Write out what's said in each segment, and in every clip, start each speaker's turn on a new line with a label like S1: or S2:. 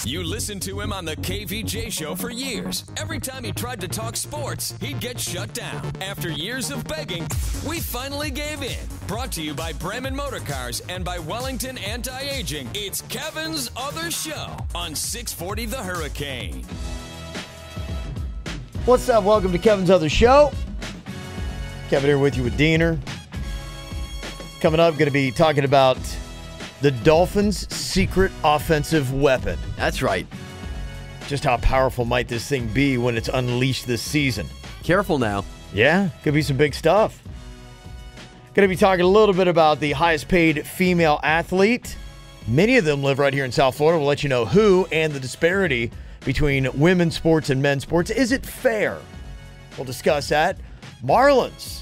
S1: You listened to him on the KVJ show for years. Every time he tried to talk sports, he'd get shut down. After years of begging, we finally gave in. Brought to you by Bremen Motor Cars and by Wellington Anti-Aging. It's Kevin's Other Show on 640 The Hurricane.
S2: What's up? Welcome to Kevin's Other Show. Kevin here with you with Diener. Coming up, going to be talking about the Dolphins' secret offensive weapon.
S3: That's right.
S2: Just how powerful might this thing be when it's unleashed this season?
S3: Careful now.
S2: Yeah, could be some big stuff. Going to be talking a little bit about the highest paid female athlete. Many of them live right here in South Florida. We'll let you know who and the disparity between women's sports and men's sports. Is it fair? We'll discuss that. Marlins,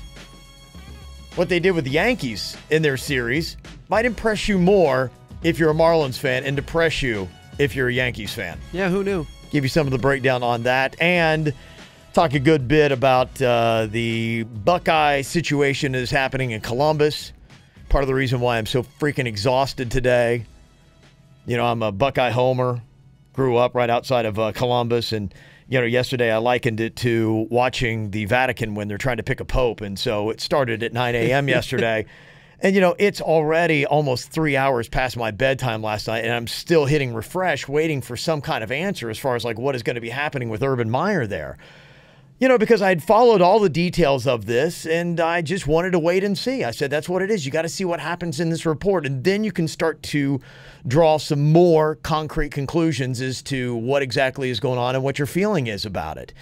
S2: what they did with the Yankees in their series might impress you more if you're a Marlins fan and depress you if you're a Yankees fan.
S3: Yeah, who knew?
S2: Give you some of the breakdown on that and talk a good bit about the Buckeye situation that is happening in Columbus. Part of the reason why I'm so freaking exhausted today. You know, I'm a Buckeye homer. Grew up right outside of Columbus. And, you know, yesterday I likened it to watching the Vatican when they're trying to pick a pope. And so it started at 9 a.m. yesterday. And, you know, it's already almost 3 hours past my bedtime last night, and I'm still hitting refresh, waiting for some kind of answer as far as, like, what is going to be happening with Urban Meyer there. You know, because I'd followed all the details of this, and I just wanted to wait and see. I said, that's what it is. You got to see what happens in this report, and then you can start to draw some more concrete conclusions as to what exactly is going on and what your feeling is about it.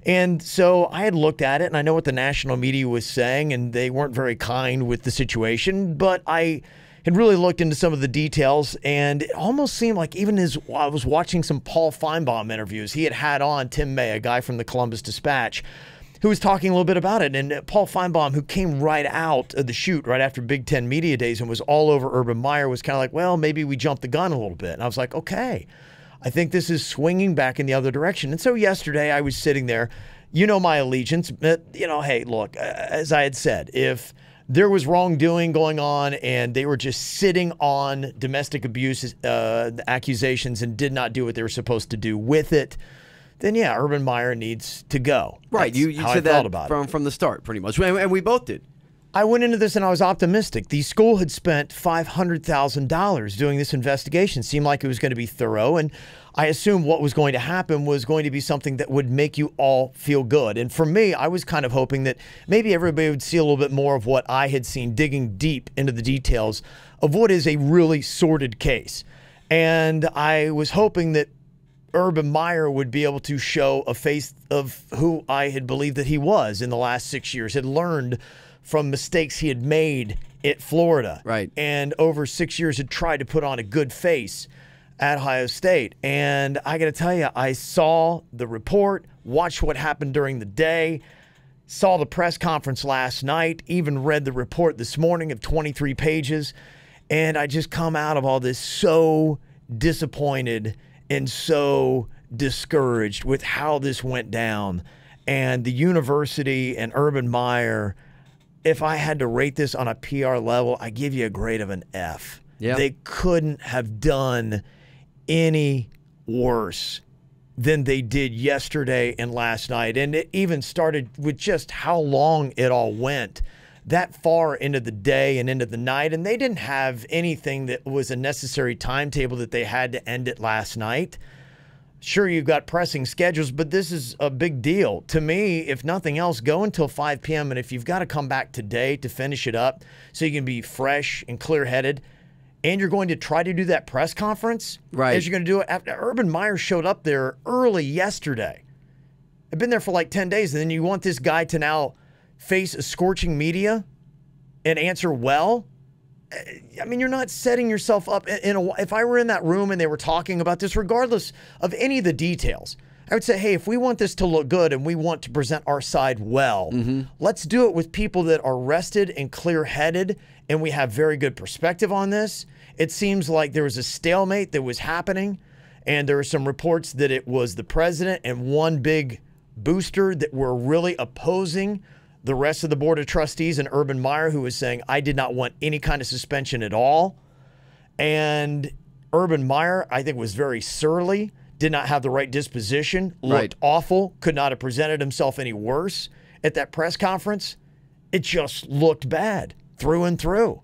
S2: And so I had looked at it, and I know what the national media was saying, and they weren't very kind with the situation, but I had really looked into some of the details, and it almost seemed like even as I was watching some Paul Feinbaum interviews, he had on Tim May, a guy from the Columbus Dispatch, who was talking a little bit about it. And Paul Feinbaum, who came right out of the chute right after Big Ten Media Days and was all over Urban Meyer, was kind of like, well, maybe we jumped the gun a little bit. And I was like, okay. I think this is swinging back in the other direction. And so yesterday I was sitting there, you know my allegiance, but, you know, hey, look, as I had said, if there was wrongdoing going on and they were just sitting on domestic abuse accusations and did not do what they were supposed to do with it, then yeah, Urban Meyer needs to go.
S3: Right,
S2: That's
S3: you
S2: how
S3: said
S2: I felt
S3: that
S2: about
S3: from the start, pretty much, and we both did.
S2: I went into this and I was optimistic. The school had spent $500,000 doing this investigation. Seemed like it was going to be thorough, and I assumed what was going to happen was going to be something that would make you all feel good. And for me, I was kind of hoping that maybe everybody would see a little bit more of what I had seen, digging deep into the details of what is a really sordid case. And I was hoping that Urban Meyer would be able to show a face of who I had believed that he was in the last 6 years, had learned from mistakes he had made at Florida.
S3: Right.
S2: And over 6 years had tried to put on a good face at Ohio State. And I got to tell you, I saw the report, watched what happened during the day, saw the press conference last night, even read the report this morning of 23 pages. And I just come out of all this so disappointed and so discouraged with how this went down. And the university and Urban Meyer, if I had to rate this on a PR level, I give you a grade of an F.
S3: Yeah.
S2: They couldn't have done any worse than they did yesterday and last night. And it even started with just how long it all went that far into the day and into the night. And they didn't have anything that was a necessary timetable that they had to end it last night. Sure, you've got pressing schedules, but this is a big deal. To me, if nothing else, go until 5 p.m. And if you've got to come back today to finish it up so you can be fresh and clear-headed, and you're going to try to do that press conference,
S3: right,
S2: as you're going to do it after Urban Meyer showed up there early yesterday. I've been there for like 10 days, and then you want this guy to now face a scorching media and answer well? I mean, you're not setting yourself up if I were in that room and they were talking about this, regardless of any of the details, I would say, hey, if we want this to look good and we want to present our side well, let's do it with people that are rested and clear-headed, and we have very good perspective on this. It seems like there was a stalemate that was happening, and there were some reports that it was the president and one big booster that were really opposing the rest of the Board of Trustees and Urban Meyer, who was saying, I did not want any kind of suspension at all. And Urban Meyer, I think, was very surly, did not have the right disposition, looked
S3: Right.
S2: awful, could not have presented himself any worse at that press conference. It just looked bad through and through.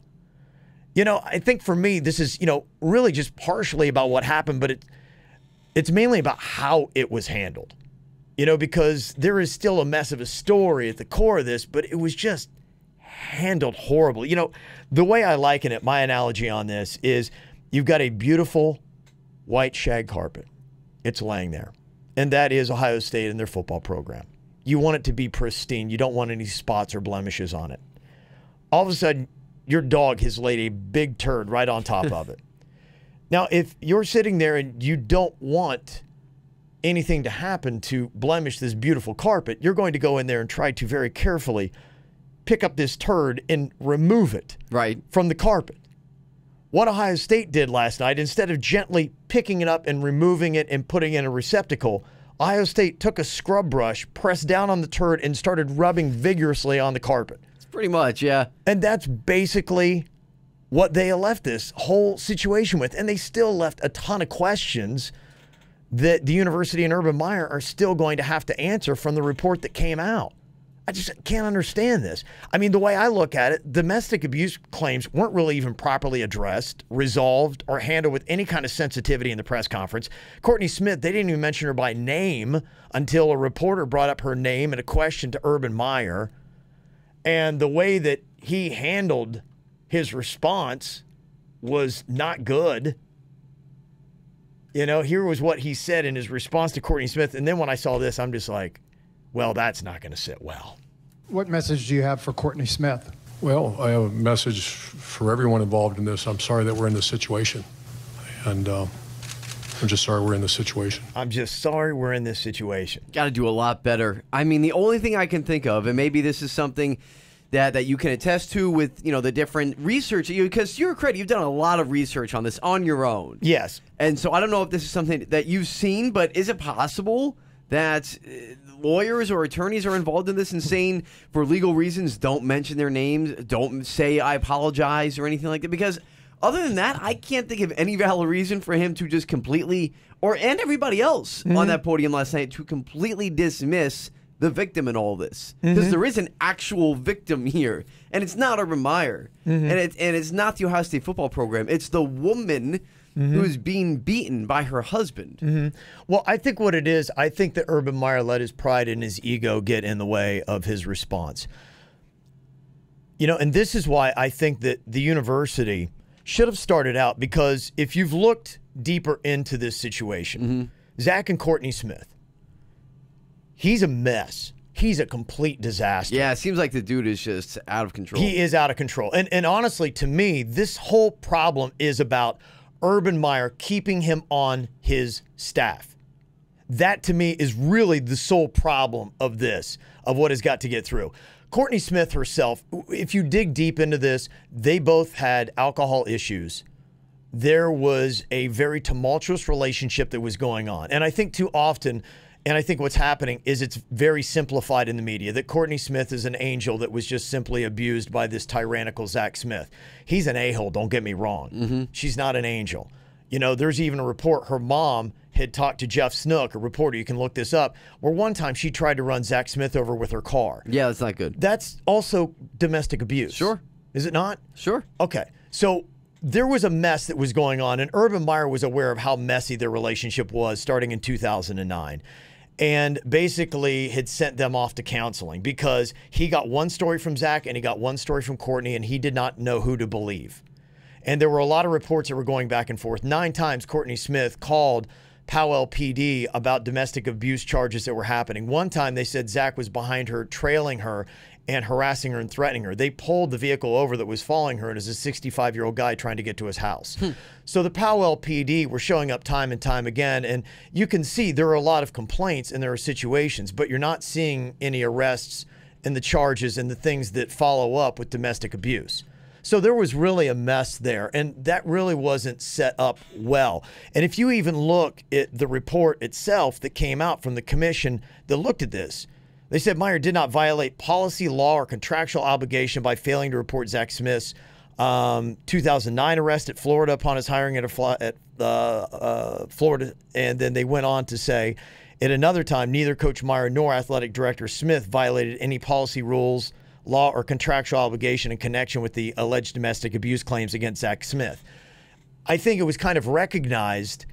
S2: I think for me, this is, really just partially about what happened, but it's mainly about how it was handled. Because there is still a mess of a story at the core of this, but it was just handled horribly. The way I liken it, my analogy on this is you've got a beautiful white shag carpet. It's laying there. And that is Ohio State and their football program. You want it to be pristine. You don't want any spots or blemishes on it. All of a sudden, your dog has laid a big turd right on top of it. Now, if you're sitting there and you don't want anything to happen to blemish this beautiful carpet, you're going to go in there and try to very carefully pick up this turd and remove it from the carpet. What Ohio State did last night, instead of gently picking it up and removing it and putting it in a receptacle, Ohio State took a scrub brush, pressed down on the turd, and started rubbing vigorously on the carpet.
S3: It's pretty much, yeah.
S2: And that's basically what they left this whole situation with. And they still left a ton of questions that the university and Urban Meyer are still going to have to answer from the report that came out. I just can't understand this. I mean, the way I look at it, domestic abuse claims weren't really even properly addressed, resolved, or handled with any kind of sensitivity in the press conference. Courtney Smith, they didn't even mention her by name until a reporter brought up her name in a question to Urban Meyer. And the way that he handled his response was not good. Here was what he said in his response to Courtney Smith. And then when I saw this, I'm just like, well, that's not going to sit well.
S4: What message do you have for Courtney Smith?
S5: Well, I have a message for everyone involved in this. I'm sorry that we're in this situation. And I'm just sorry we're in this situation.
S2: I'm just sorry we're in this situation.
S3: Got to do a lot better. I mean, the only thing I can think of, and maybe this is something that you can attest to with, the different research, because you're credit, you've done a lot of research on this on your own.
S2: Yes.
S3: And so I don't know if this is something that you've seen, but is it possible that lawyers or attorneys are involved in this and saying, for legal reasons, don't mention their names, don't say I apologize or anything like that? Because other than that, I can't think of any valid reason for him to just completely, and everybody else on that podium last night, to completely dismiss the victim in all this. Because there is an actual victim here, and it's not Urban Meyer, and it's not the Ohio State football program. It's the woman who's being beaten by her husband.
S2: Well, I think what it is, I think that Urban Meyer let his pride and his ego get in the way of his response. And this is why I think that the university should have started out, because if you've looked deeper into this situation, Zach and Courtney Smith, he's a mess. He's a complete disaster.
S3: Yeah, it seems like the dude is just out of control.
S2: He is out of control. And honestly, to me, this whole problem is about Urban Meyer keeping him on his staff. That, to me, is really the sole problem of this, of what has got to get through. Courtney Smith herself, if you dig deep into this, they both had alcohol issues. There was a very tumultuous relationship that was going on. And I think too often, and I think what's happening is it's very simplified in the media that Courtney Smith is an angel that was just simply abused by this tyrannical Zach Smith. He's an a-hole, don't get me wrong. She's not an angel. There's even a report her mom had talked to Jeff Snook, a reporter, you can look this up, where one time she tried to run Zach Smith over with her car.
S3: Yeah, that's not good.
S2: That's also domestic abuse.
S3: Sure.
S2: Is it not?
S3: Sure.
S2: Okay. So there was a mess that was going on, and Urban Meyer was aware of how messy their relationship was starting in 2009. And basically had sent them off to counseling because he got one story from Zach and he got one story from Courtney, and he did not know who to believe. And there were a lot of reports that were going back and forth. 9 times Courtney Smith called Powell PD about domestic abuse charges that were happening. One time they said Zach was behind her, trailing her and harassing her and threatening her. They pulled the vehicle over that was following her, and it was a 65-year-old guy trying to get to his house. So the Powell PD were showing up time and time again, and you can see there are a lot of complaints and there are situations, but you're not seeing any arrests and the charges and the things that follow up with domestic abuse. So there was really a mess there, and that really wasn't set up well. And if you even look at the report itself that came out from the commission that looked at this, they said Meyer did not violate policy, law, or contractual obligation by failing to report Zach Smith's 2009 arrest at Florida upon his hiring at Florida. And then they went on to say, at another time, neither Coach Meyer nor Athletic Director Smith violated any policy rules, law, or contractual obligation in connection with the alleged domestic abuse claims against Zach Smith. I think it was kind of recognized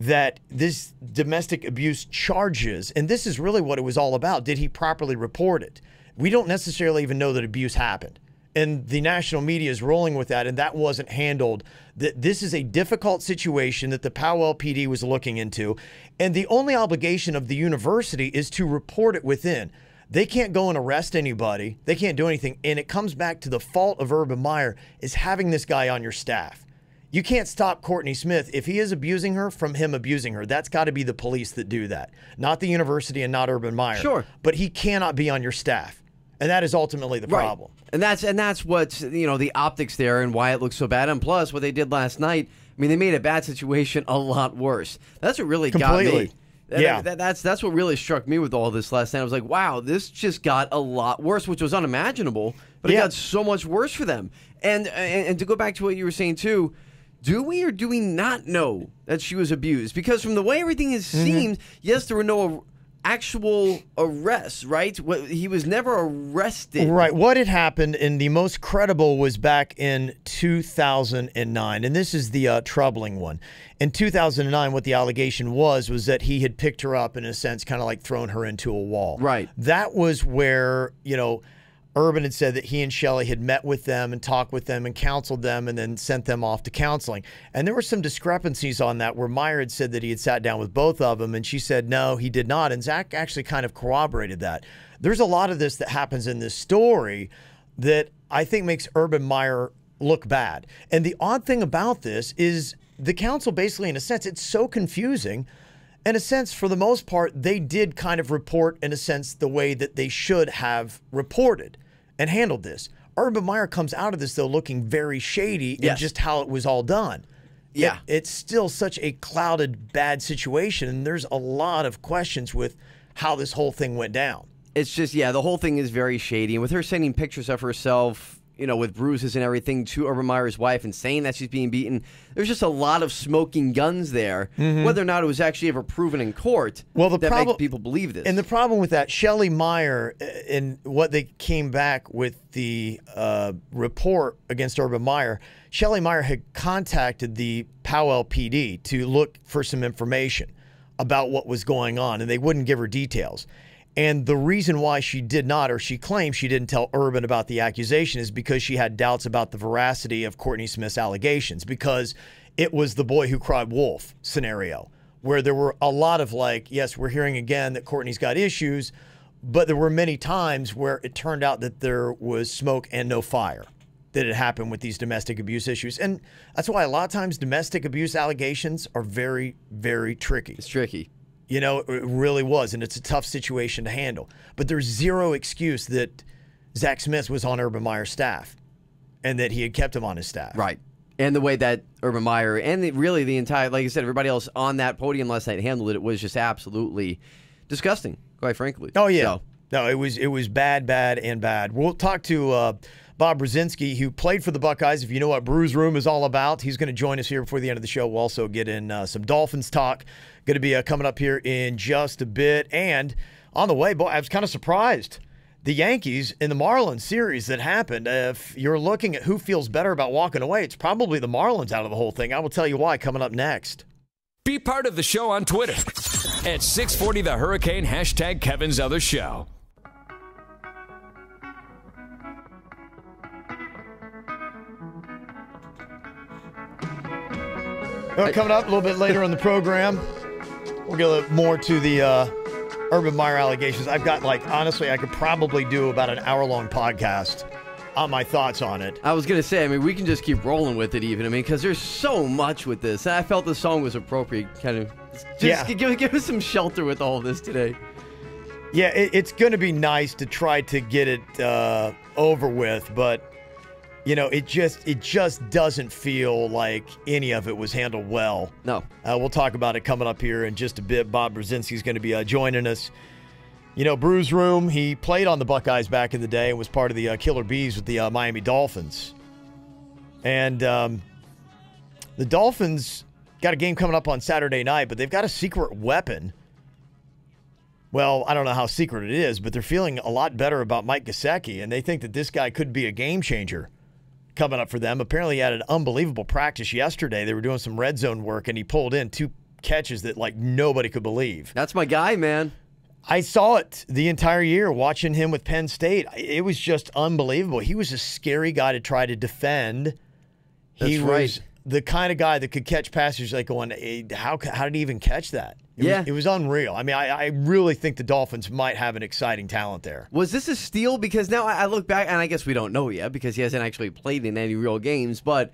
S2: that this domestic abuse charges, and this is really what it was all about, did he properly report it? We don't necessarily even know that abuse happened. And the national media is rolling with that, and that wasn't handled. That this is a difficult situation that the Powell PD was looking into, and the only obligation of the university is to report it within. They can't go and arrest anybody. They can't do anything, and it comes back to the fault of Urban Meyer is having this guy on your staff. You can't stop Courtney Smith. If he is abusing her, from him abusing her. That's got to be the police that do that, not the university and not Urban Meyer.
S3: Sure.
S2: But he cannot be on your staff. And that is ultimately the problem.
S3: And that's what's, the optics there and why it looks so bad. And plus, what they did last night, I mean, they made a bad situation a lot worse. That's what really got me.
S2: Yeah.
S3: That's what really struck me with all this last night. I was like, wow, this just got a lot worse, which was unimaginable, but it got so much worse for them. And to go back to what you were saying, too, do we or do we not know that she was abused? Because from the way everything has seemed, yes, there were no actual arrests, right? He was never arrested.
S2: Right. What had happened, and the most credible was back in 2009, and this is the troubling one. In 2009, what the allegation was that he had picked her up, in a sense, kind of like thrown her into a wall.
S3: Right.
S2: That was where, Urban had said that he and Shelley had met with them and talked with them and counseled them and then sent them off to counseling. And there were some discrepancies on that where Meyer had said that he had sat down with both of them, and she said, no, he did not. And Zach actually kind of corroborated that. There's a lot of this that happens in this story that I think makes Urban Meyer look bad. And the odd thing about this is the council basically, in a sense, it's so confusing. In a sense, for the most part, they did kind of report, in a sense, the way that they should have reported and handled this. Urban Meyer comes out of this, though, looking very shady in just how it was all done.
S3: Yeah.
S2: It's still such a clouded, bad situation, and there's a lot of questions with how this whole thing went down.
S3: It's just, the whole thing is very shady. And with her sending pictures of herself, with bruises and everything to Urban Meyer's wife and saying that she's being beaten, there's just a lot of smoking guns there. Whether or not it was actually ever proven in court, that makes people believe this.
S2: And the problem with that, Shelley Meyer, and what they came back with the report against Urban Meyer, Shelley Meyer had contacted the Powell PD to look for some information about what was going on, and they wouldn't give her details. And the reason why she did not, or she claims she didn't tell Urban about the accusation, is because she had doubts about the veracity of Courtney Smith's allegations, because it was the boy who cried wolf scenario, where there were a lot of yes, we're hearing again that Courtney's got issues, but there were many times where it turned out that there was smoke and no fire that had happened with these domestic abuse issues. And that's why a lot of times domestic abuse allegations are very, very tricky.
S3: It's tricky.
S2: It really was, and it's a tough situation to handle. But there's zero excuse that Zach Smith was on Urban Meyer's staff and that he had kept him on his staff.
S3: Right. And the way that Urban Meyer and the entire, like I said, everybody else on that podium last night handled it was just absolutely disgusting, quite frankly.
S2: Oh, yeah. No, it was bad, and bad. We'll talk to Bob Brzezinski, who played for the Buckeyes. If you know what Brews Room is all about, he's going to join us here before the end of the show. We'll also get in some Dolphins talk. Going to be coming up here in just a bit. And on the way, boy, I was kind of surprised. The Yankees in the Marlins series that happened, if you're looking at who feels better about walking away, it's probably the Marlins out of the whole thing. I will tell you why coming up next.
S1: Be part of the show on Twitter at 640 The Hurricane, hashtag Kevin's Other Show.
S2: Well, coming up a little bit later in the program, we'll get a little more to the Urban Meyer allegations. I've got, honestly, I could probably do about an hour-long podcast on my thoughts on it.
S3: I was going to say, we can just keep rolling with it even. because there's so much with this. I felt the song was appropriate, kind of. Give us some shelter with all of this today.
S2: Yeah, it's going to be nice to try to get it over with, but it just doesn't feel like any of it was handled well.
S3: No.
S2: We'll talk about it coming up here in just a bit. Bob Brzezinski is going to be joining us. Brews Room, he played on the Buckeyes back in the day and was part of the Killer Bees with the Miami Dolphins. And the Dolphins got a game coming up on Saturday night, but they've got a secret weapon. Well, I don't know how secret it is, but they're feeling a lot better about Mike Gesicki, and they think that this guy could be a game changer coming up for them. Apparently, he had an unbelievable practice yesterday. They were doing some red zone work, and he pulled in 2 catches that, like, nobody could believe.
S3: That's my guy, man.
S2: I saw it the entire year watching him with Penn State. It was just unbelievable. He was a scary guy to try to defend. He was the kind of guy that could catch passes like going, hey, how did he even catch that? It was unreal. I mean, I really think the Dolphins might have an exciting talent there.
S3: Was this a steal? Because now I look back, and I guess we don't know yet because he hasn't actually played in any real games, but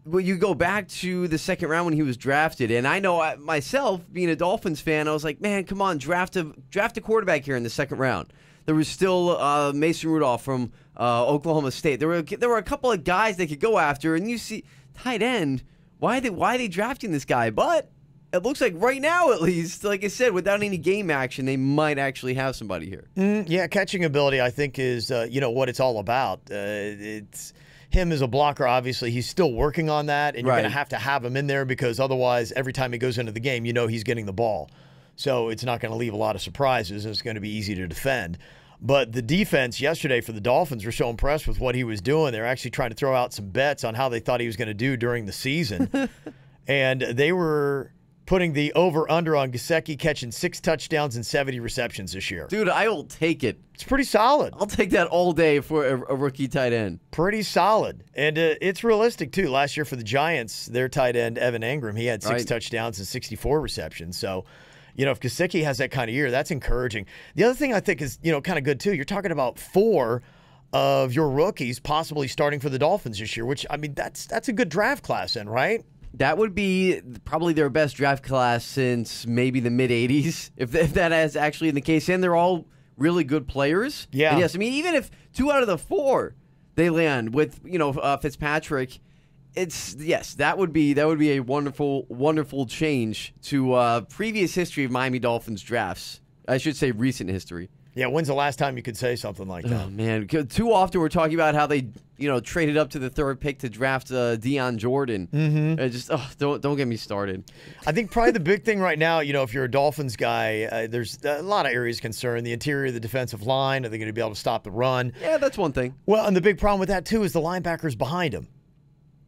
S3: you go back to the second round when he was drafted, and I know myself, being a Dolphins fan, I was like, man, come on, draft a quarterback here in the second round. There was still Mason Rudolph from Oklahoma State. There were a couple of guys they could go after, and you see tight end. Why are they drafting this guy? But it looks like right now, at least, like I said, without any game action, they might actually have somebody here.
S2: Yeah, catching ability, I think, is what it's all about. It's him as a blocker. Obviously, he's still working on that, and you're going to have him in there because otherwise, every time he goes into the game, he's getting the ball. So it's not going to leave a lot of surprises, and it's going to be easy to defend. But the defense yesterday for the Dolphins were so impressed with what he was doing. They're actually trying to throw out some bets on how they thought he was going to do during the season. And they were putting the over-under on Gesicki catching 6 touchdowns and 70 receptions this year.
S3: Dude, I will take it.
S2: It's pretty solid.
S3: I'll take that all day for a rookie tight end.
S2: Pretty solid. And it's realistic, too. Last year for the Giants, their tight end, Evan Engram, he had 6 touchdowns and 64 receptions. So, if Gesicki has that kind of year, that's encouraging. The other thing I think is, kind of good, too, you're talking about 4 of your rookies possibly starting for the Dolphins this year, which, I mean, that's a good draft class then, right?
S3: That would be probably their best draft class since maybe the mid-'80s, if that is actually the case. And they're all really good players.
S2: Yeah.
S3: And yes, I mean, even if 2 out of the 4 they land with, Fitzpatrick, that would be a wonderful, wonderful change to previous history of Miami Dolphins drafts. I should say recent history.
S2: Yeah, when's the last time you could say something like that?
S3: Oh, man. Too often we're talking about how they, traded up to the 3rd pick to draft Deion Jordan. Mm-hmm. Don't get me started.
S2: I think probably the big thing right now, if you're a Dolphins guy, there's a lot of areas concerned. The interior of the defensive line, are they going to be able to stop the run?
S3: Yeah, that's one thing.
S2: Well, and the big problem with that, too, is the linebackers behind him.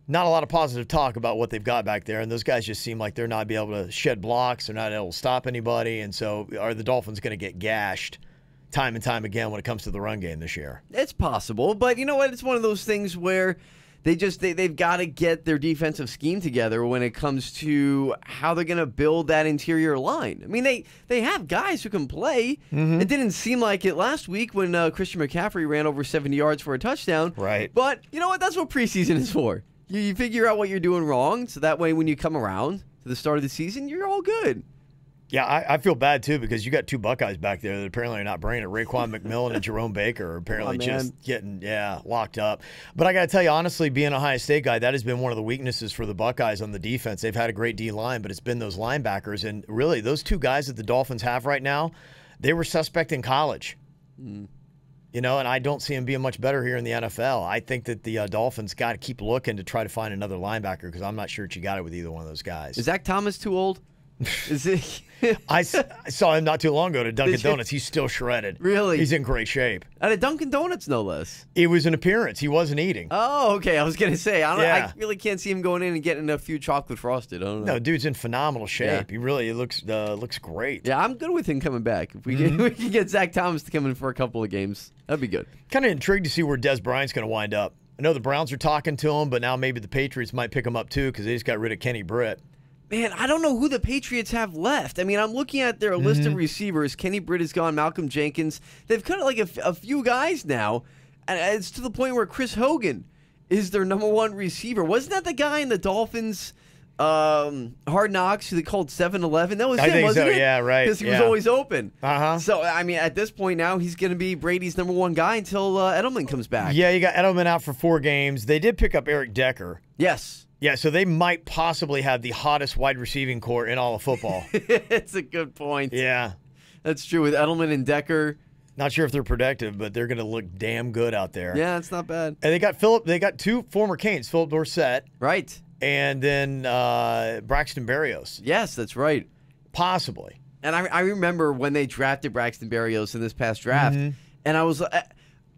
S2: Not a lot of positive talk about what they've got back there, and those guys just seem like they're not be able to shed blocks. They're not able to stop anybody, and so are the Dolphins going to get gashed time and time again when it comes to the run game this year?
S3: It's possible, but you know what? It's one of those things where they've got to get their defensive scheme together when it comes to how they're going to build that interior line. I mean, they have guys who can play. Mm-hmm. It didn't seem like it last week when Christian McCaffrey ran over 70 yards for a touchdown.
S2: Right.
S3: But you know what? That's what preseason is for. You figure out what you're doing wrong, so that way when you come around to the start of the season, you're all good.
S2: Yeah, I feel bad, too, because you got 2 Buckeyes back there that apparently are not bringing it. Raekwon McMillan and Jerome Baker are apparently just getting, locked up. But I got to tell you, honestly, being an Ohio State guy, that has been one of the weaknesses for the Buckeyes on the defense. They've had a great D-line, but it's been those linebackers. And really, those 2 guys that the Dolphins have right now, they were suspect in college. And I don't see them being much better here in the NFL. I think that the Dolphins got to keep looking to try to find another linebacker because I'm not sure that you got it with either one of those guys.
S3: Is Zach Thomas too old? Is it?
S2: I saw him not too long ago at Dunkin' Donuts. He's still shredded.
S3: Really?
S2: He's in great shape.
S3: At a Dunkin' Donuts, no less.
S2: It was an appearance. He wasn't eating.
S3: Oh, okay. I was going to say, I really can't see him going in and getting a few chocolate frosted. I don't know.
S2: No, dude's in phenomenal shape. Yeah. He really looks great.
S3: Yeah, I'm good with him coming back. If we can get Zach Thomas to come in for a couple of games, that'd be good.
S2: Kind of intrigued to see where Des Bryant's going to wind up. I know the Browns are talking to him, but now maybe the Patriots might pick him up too because they just got rid of Kenny Britt.
S3: Man, I don't know who the Patriots have left. I mean, I'm looking at their list of receivers. Kenny Britt is gone. Malcolm Jenkins. They've cut like a few guys now. And it's to the point where Chris Hogan is their number 1 receiver. Wasn't that the guy in the Dolphins Hard Knocks who they called 7-Eleven? That was him, wasn't it?
S2: Yeah, right.
S3: Because he was always open.
S2: Uh-huh.
S3: So, I mean, at this point now, he's going to be Brady's number 1 guy until Edelman comes back.
S2: Yeah, you got Edelman out for 4 games. They did pick up Eric Decker.
S3: Yes.
S2: Yeah, so they might possibly have the hottest wide receiving core in all of football.
S3: It's a good point.
S2: Yeah.
S3: That's true with Edelman and Decker.
S2: Not sure if they're productive, but they're going to look damn good out there.
S3: Yeah, it's not bad.
S2: And they got 2 former Canes, Philip Dorsett.
S3: Right.
S2: and then Braxton Berrios,
S3: Yes, that's right.
S2: possibly.
S3: And I remember when they drafted Braxton Berrios in this past draft,
S2: Mm-hmm.
S3: and I was,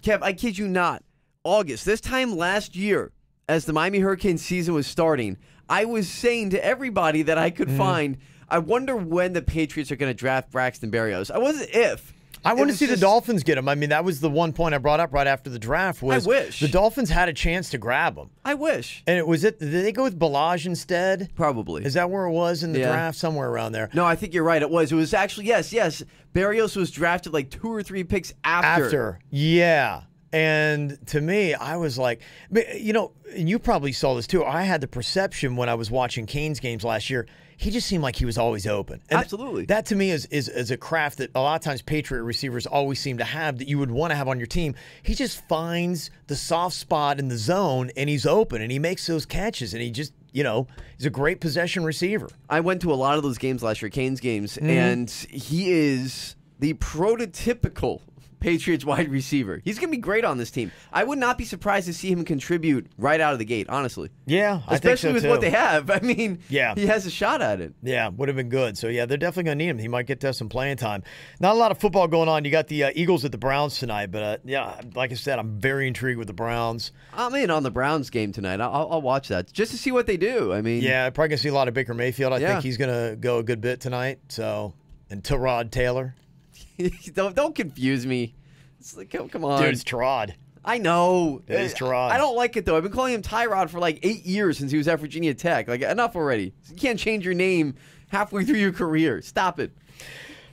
S3: Kev, I kid you not, August, this time last year, as the Miami Hurricanes season was starting, I was saying to everybody that I could find, I wonder when the Patriots are going to draft Braxton Berrios. I wasn't if.
S2: I
S3: It
S2: want to
S3: was
S2: see the
S3: just-
S2: Dolphins get him. I mean, that was the one point I brought up right after the draft. Was
S3: I wish.
S2: the Dolphins had a chance to grab him,
S3: I wish.
S2: and did they go with Balaj instead?
S3: Probably.
S2: Is that where it was in the
S3: Yeah.
S2: draft? Somewhere around there.
S3: No, I think you're right. It was actually, yes. Berrios was drafted like 2 or 3 picks after.
S2: Yeah. And to me, I was like, you know, and you probably saw this too. I had the perception when I was watching Canes games last year, he just seemed like he was always open. And
S3: Absolutely.
S2: That to me is a craft that a lot of times Patriot receivers always seem to have that you would want to have on your team. He just finds the soft spot in the zone and he's open and he makes those catches and he just, you know, he's a great possession receiver.
S3: I went to a lot of those games last year, Canes games,
S2: Mm-hmm.
S3: and he is the prototypical Patriots wide receiver. He's going to be great on this team. I would not be surprised to see him contribute right out of the gate, honestly.
S2: Yeah, I think
S3: Especially
S2: so
S3: with
S2: too.
S3: what they have. I mean,
S2: Yeah.
S3: he has a shot at it.
S2: Yeah, would have been good. So, yeah, they're definitely going to need him. He might get to some playing time. Not a lot of football going on. You got the Eagles at the Browns tonight. But, yeah, like I said, I'm very intrigued with the Browns.
S3: I'm in on the Browns game tonight. I'll watch that just to see what they do. I mean,
S2: Yeah, probably going to see a lot of Baker Mayfield. I
S3: Yeah.
S2: think he's going to go a good bit tonight. So, and Tyrod Taylor.
S3: don't confuse me. It's like, come on.
S2: Dude, it's Tyrod.
S3: I know.
S2: It is Tyrod.
S3: I don't like it, though. I've been calling him Tyrod for like 8 years since he was at Virginia Tech. Like, enough already. You can't change your name halfway through your career. Stop it.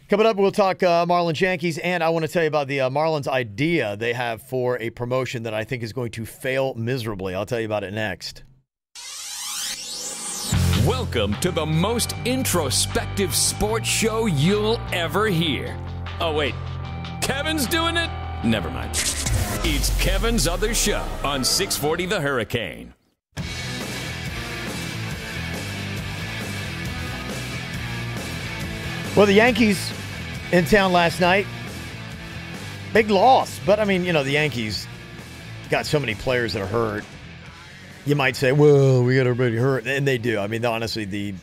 S2: Coming up, we'll talk Marlins Yankees, and I want to tell you about the Marlins idea they have for a promotion that I think is going to fail miserably. I'll tell you about it next.
S1: Welcome to the most introspective sports show you'll ever hear. Oh, wait. Kevin's doing it? Never mind. It's Kevin's Other Show on 640 The Hurricane.
S2: Well, the Yankees in town last night. Big loss. But, I mean, you know, the Yankees got so many players that are hurt. You might say, well, we got everybody hurt. And they do. I mean, honestly,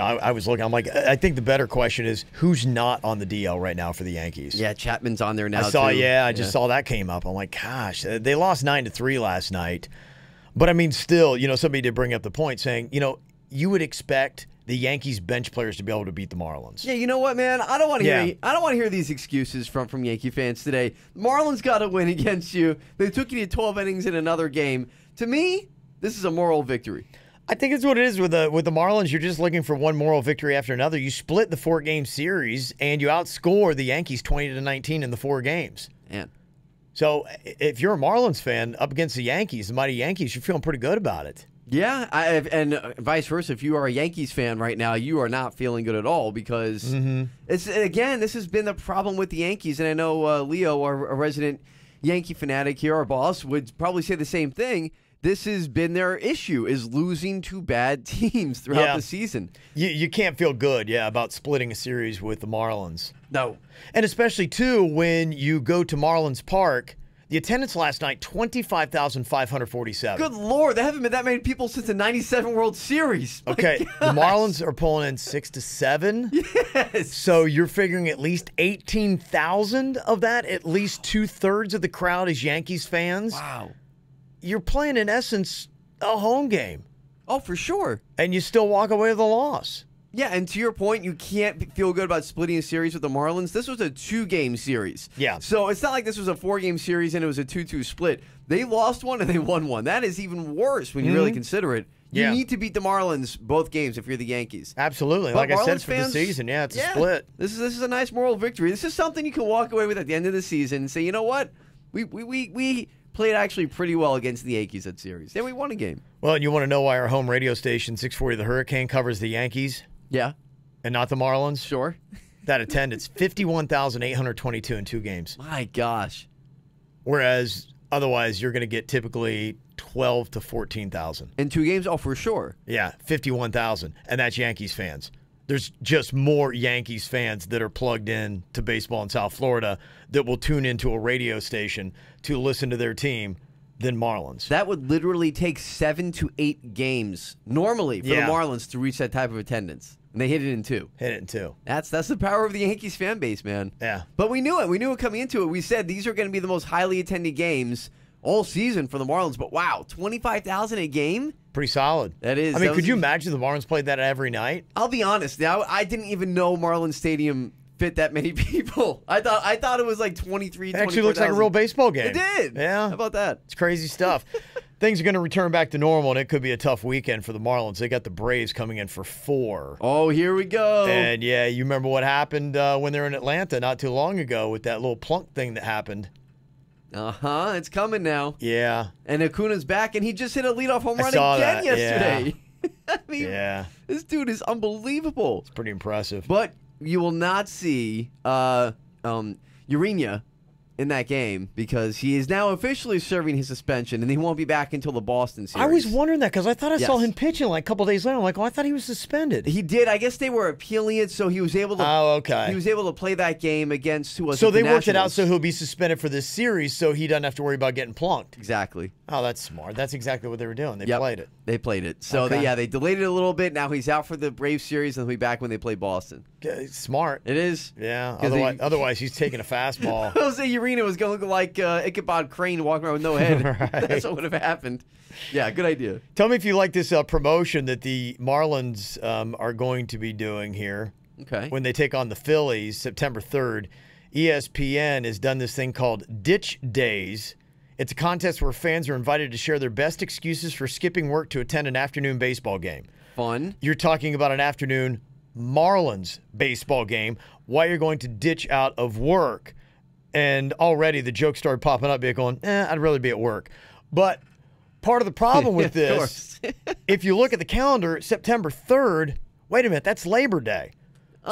S2: I was looking. I'm like, I think the better question is who's not on the DL right now for the Yankees?
S3: Yeah, Chapman's on there now,
S2: I saw,
S3: too.
S2: I just saw that came up. I'm like, gosh, they lost 9-3 last night. But, I mean, still, somebody did bring up the point saying, you would expect the Yankees bench players to be able to beat the Marlins.
S3: Yeah, you know what, man? I don't want to hear. I don't want to hear these excuses from Yankee fans today. Marlins got to win against you. They took you to 12 innings in another game. To me, this is a moral victory.
S2: I think it's what it is with the Marlins. You're just looking for one moral victory after another. You split the 4-game series and you outscore the Yankees 20-19 in the 4 games.
S3: Man.
S2: So if you're a Marlins fan up against the Yankees, the mighty Yankees, you're feeling pretty good about it.
S3: Yeah, and vice versa. If you are a Yankees fan right now, you are not feeling good at all because this has been the problem with the Yankees. And I know Leo, our resident Yankee fanatic here, our boss, would probably say the same thing. This has been their issue, is losing to bad teams throughout the season.
S2: You can't feel good, about splitting a series with the Marlins.
S3: No.
S2: And especially, too, when you go to Marlins Park, the attendance last night, 25,547.
S3: Good Lord, there haven't been that many people since the 97 World Series. My
S2: Okay, the
S3: gosh.
S2: Marlins are pulling in 6-7.
S3: Yes.
S2: So you're figuring at least 18,000 of that, at least 2/3 of the crowd is Yankees fans.
S3: Wow.
S2: You're playing, in essence, a home game,
S3: Oh, for sure.
S2: and you still walk away with a loss.
S3: Yeah, and to your point, you can't feel good about splitting a series with the Marlins. This was a 2-game series.
S2: Yeah.
S3: So it's not like this was a 4-game series and it was a 2-2 split. They lost one and they won one. That is even worse when you really consider it. You
S2: Yeah.
S3: need to beat the Marlins both games if you're the Yankees.
S2: Absolutely.
S3: But
S2: Like I said,
S3: Marlins
S2: for the
S3: fans,
S2: season, it's a split.
S3: This is a nice moral victory. This is something you can walk away with at the end of the season and say, you know what? We played actually pretty well against the Yankees that series. And we won a game.
S2: Well, and you want to know why our home radio station, 640 The Hurricane, covers the Yankees
S3: Yeah,
S2: and not the Marlins?
S3: sure.
S2: That attendance, 51,822 in 2 games.
S3: My gosh.
S2: Whereas otherwise, you're going to get typically 12 to 14,000.
S3: In 2 games? Oh, for sure.
S2: Yeah, 51,000. And that's Yankees fans. There's just more Yankees fans that are plugged in to baseball in South Florida that will tune into a radio station to listen to their team than Marlins.
S3: That would literally take 7 to 8 games normally for the Marlins to reach that type of attendance. And they hit it in 2.
S2: Hit it in 2.
S3: That's the power of the Yankees fan base, man.
S2: Yeah.
S3: But we knew it. We knew it coming into it. We said these are going to be the most highly attended games all season for the Marlins. But wow, 25,000 a game?
S2: Pretty solid.
S3: That is.
S2: I mean, could you imagine the Marlins played that every night?
S3: I'll be honest. Now, I didn't even know Marlins Stadium fit that many people. I thought it was like 23,
S2: It actually looks like a real baseball game.
S3: It did.
S2: Yeah.
S3: How about that?
S2: It's crazy stuff. Things are going to return back to normal, and it could be a tough weekend for the Marlins. They got the Braves coming in for 4.
S3: Oh, here we go.
S2: And, yeah, you remember what happened when they were in Atlanta not too long ago with that little plunk thing that happened.
S3: Uh-huh. It's coming now.
S2: Yeah.
S3: And Acuna's back, and he just hit a leadoff home run
S2: saw
S3: again
S2: that,
S3: yesterday. I mean,
S2: Yeah.
S3: this dude is unbelievable.
S2: It's pretty impressive.
S3: But you will not see Urena in that game because he is now officially serving his suspension, and he won't be back until the Boston series.
S2: I was wondering that because I thought I saw
S3: Yes.
S2: him pitching like a couple days later. I'm like, oh, I thought he was suspended.
S3: He did. I guess they were appealing it, so he was able to.
S2: Oh, okay.
S3: He was able to play that game against who was.
S2: So
S3: it, the
S2: they worked it out
S3: Nationals.
S2: so he'll be suspended for this series so he doesn't have to worry about getting plunked.
S3: Exactly.
S2: Oh, that's smart. That's exactly what they were doing. They
S3: Yep.
S2: played it.
S3: They played it. So
S2: Okay.
S3: they delayed it a little bit. Now he's out for the Braves series, and he'll be back when they play Boston.
S2: Okay, smart.
S3: It is.
S2: Yeah.
S3: 'Cause
S2: Otherwise, he's taking a fastball.
S3: Jose Urena was going to look like Ichabod Crane walking around with no head.
S2: Right.
S3: That's what would have happened. Yeah, good idea.
S2: Tell me if you like this promotion that the Marlins are going to be doing here.
S3: Okay.
S2: When they take on the Phillies September 3rd. ESPN has done this thing called Ditch Days. It's a contest where fans are invited to share their best excuses for skipping work to attend an afternoon baseball game.
S3: Fun.
S2: You're talking about an afternoon Marlins baseball game, why you're going to ditch out of work. And already the jokes started popping up, being going, I'd rather be at work. But part of the problem with
S3: Of
S2: this,
S3: course.
S2: if you look at the calendar, September 3rd, wait a minute, that's Labor Day.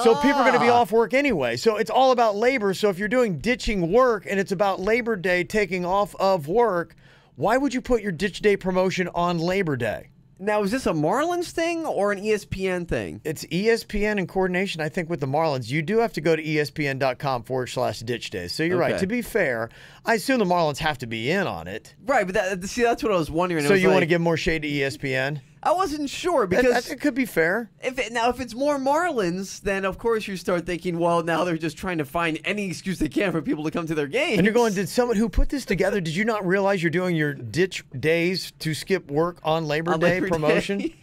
S2: So people are going to be off work anyway. So it's all about labor. So if you're doing ditching work and it's about Labor Day taking off of work, why would you put your ditch day promotion on Labor Day?
S3: Now, is this a Marlins thing or an ESPN thing?
S2: It's ESPN in coordination, I think, with the Marlins. You do have to go to ESPN.com/ditch days. So you're right.
S3: Okay.
S2: To be fair, I assume the Marlins have to be in on it.
S3: Right, but that's what I was wondering.
S2: So you want to give more shade to ESPN?
S3: I wasn't sure because
S2: It could be fair.
S3: if it's more Marlins, then of course you start thinking, well, now they're just trying to find any excuse they can for people to come to their games.
S2: And you're going, did someone who put this together, did you not realize you're doing your ditch days to skip work on Labor
S3: On
S2: Day
S3: Labor
S2: promotion?
S3: Day?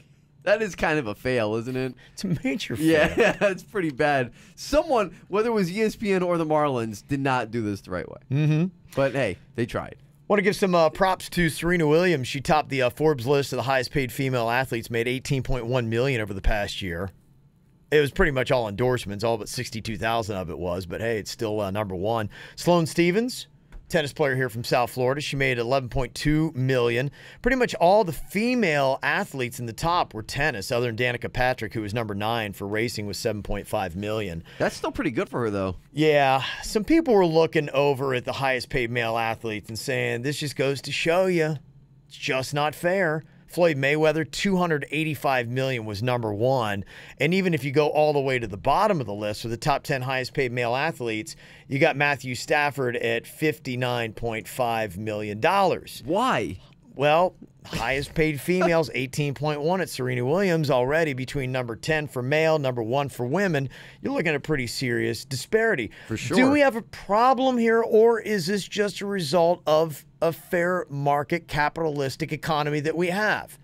S3: That is kind of a fail, isn't it?
S2: It's a major fail.
S3: Yeah, it's pretty bad. Someone, whether it was ESPN or the Marlins, did not do this the right way. Mm-hmm. But hey, they tried.
S2: Want to give some props to Serena Williams. She topped the Forbes list of the highest paid female athletes, made $18.1 million over the past year. It was pretty much all endorsements, all but $62,000 of it was, but hey, it's still number one. Sloane Stephens, tennis player here from South Florida, she made $11.2 million. Pretty much all the female athletes in the top were tennis, other than Danica Patrick, who was number 9 for racing with $7.5 million.
S3: That's still pretty good for her, though.
S2: Yeah, some people were looking over at the highest paid male athletes and saying, this just goes to show you, it's just not fair. Floyd Mayweather, $285 million was number 1. And even if you go all the way to the bottom of the list for the top 10 highest paid male athletes, you got Matthew Stafford at $59.5 million.
S3: Why?
S2: Well, highest paid females, 18.1 at Serena Williams already between number 10 for male, number 1 for women. You're looking at a pretty serious disparity.
S3: For sure.
S2: Do we have a problem here, or is this just a result of a fair market capitalistic economy that we have?